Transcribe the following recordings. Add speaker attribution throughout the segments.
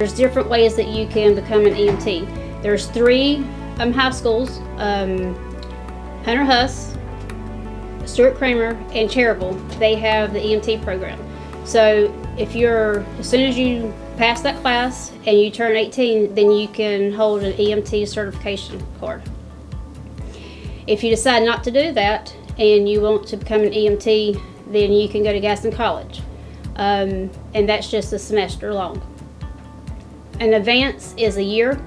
Speaker 1: There's different ways that you can become an EMT. There's 3 high schools, Hunter Huss, Stuart Cramer, and Cherryville. They have the EMT program. So as soon as you pass that class and you turn 18, then you can hold an EMT certification card. If you decide not to do that and you want to become an EMT, then you can go to Gaston College. And that's just a semester long. An advance is a year.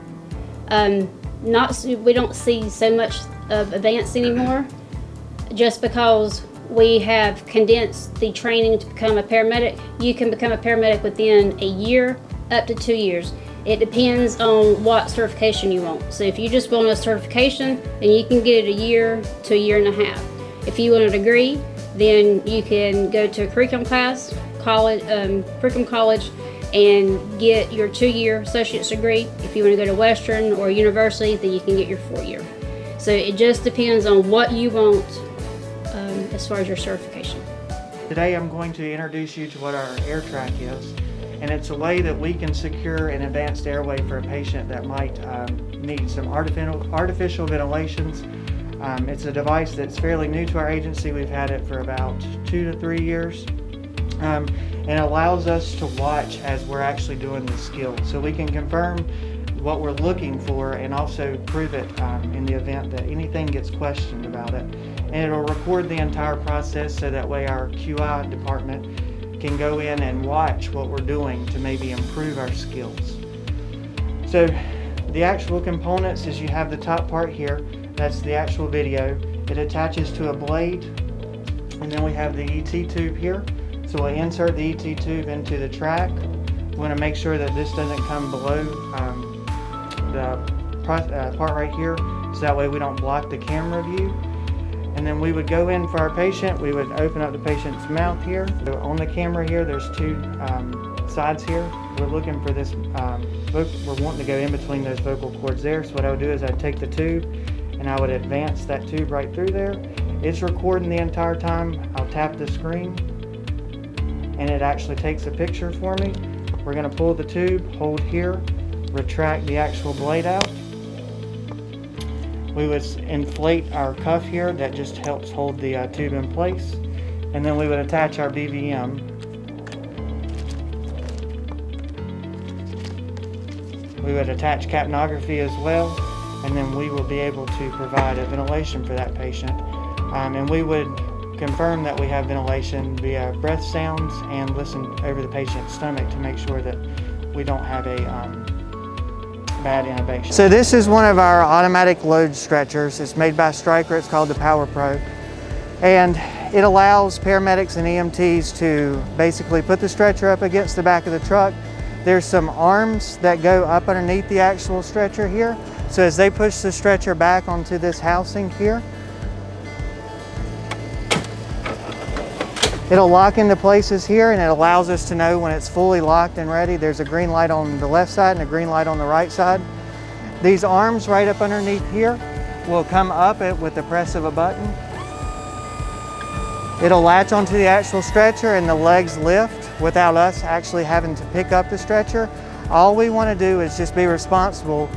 Speaker 1: We don't see so much of advance anymore, just because we have condensed the training to become a paramedic. You can become a paramedic within a year up to 2 years. It depends on what certification you want. So if you just want a certification, then you can get it a year to a year and a half. If you want a degree, then you can go to a curriculum class, curriculum college, and get your 2-year associate's degree. If you want to go to Western or university, then you can get your 4-year. So it just depends on what you want as far as your certification.
Speaker 2: Today I'm going to introduce you to what our air track is, and it's a way that we can secure an advanced airway for a patient that might need some artificial ventilations. It's a device that's fairly new to our agency. We've had it for about 2 to 3 years. And it allows us to watch as we're actually doing the skill. So we can confirm what we're looking for and also prove it in the event that anything gets questioned about it. And it'll record the entire process so that way our QI department can go in and watch what we're doing to maybe improve our skills. So the actual components is you have the top part here, that's the actual video. It attaches to a blade, and then we have the ET tube here. So we'll insert the ET tube into the track. We want to make sure that this doesn't come below the part right here, so that way we don't block the camera view. And then we would go in for our patient. We would open up the patient's mouth here. So on the camera here, there's 2 sides here. We're looking for this, we're wanting to go in between those vocal cords there. So what I would do is I'd take the tube and I would advance that tube right through there. It's recording the entire time. I'll tap the screen and it actually takes a picture for me. We're going to pull the tube, hold here, retract the actual blade out. We would inflate our cuff here, that just helps hold the tube in place. And then we would attach our BVM. We would attach capnography as well, and then we will be able to provide a ventilation for that patient. And we would confirm that we have ventilation via breath sounds and listen over the patient's stomach to make sure that we don't have a bad intubation. So this is one of our automatic load stretchers. It's made by Stryker. It's called the Power Pro. And it allows paramedics and EMTs to basically put the stretcher up against the back of the truck. There's some arms that go up underneath the actual stretcher here. So as they push the stretcher back onto this housing here, it'll lock into places here, and it allows us to know when it's fully locked and ready. There's a green light on the left side and a green light on the right side. These arms right up underneath here will come up with the press of a button. It'll latch onto the actual stretcher and the legs lift without us actually having to pick up the stretcher. All we want to do is just be responsible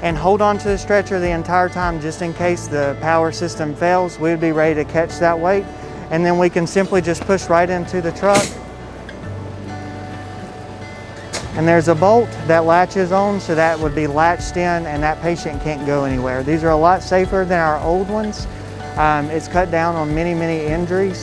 Speaker 2: and hold on to the stretcher the entire time, just in case the power system fails. We'd be ready to catch that weight. And then we can simply just push right into the truck. And there's a bolt that latches on, so that would be latched in and that patient can't go anywhere. These are a lot safer than our old ones. It's cut down on many, many injuries.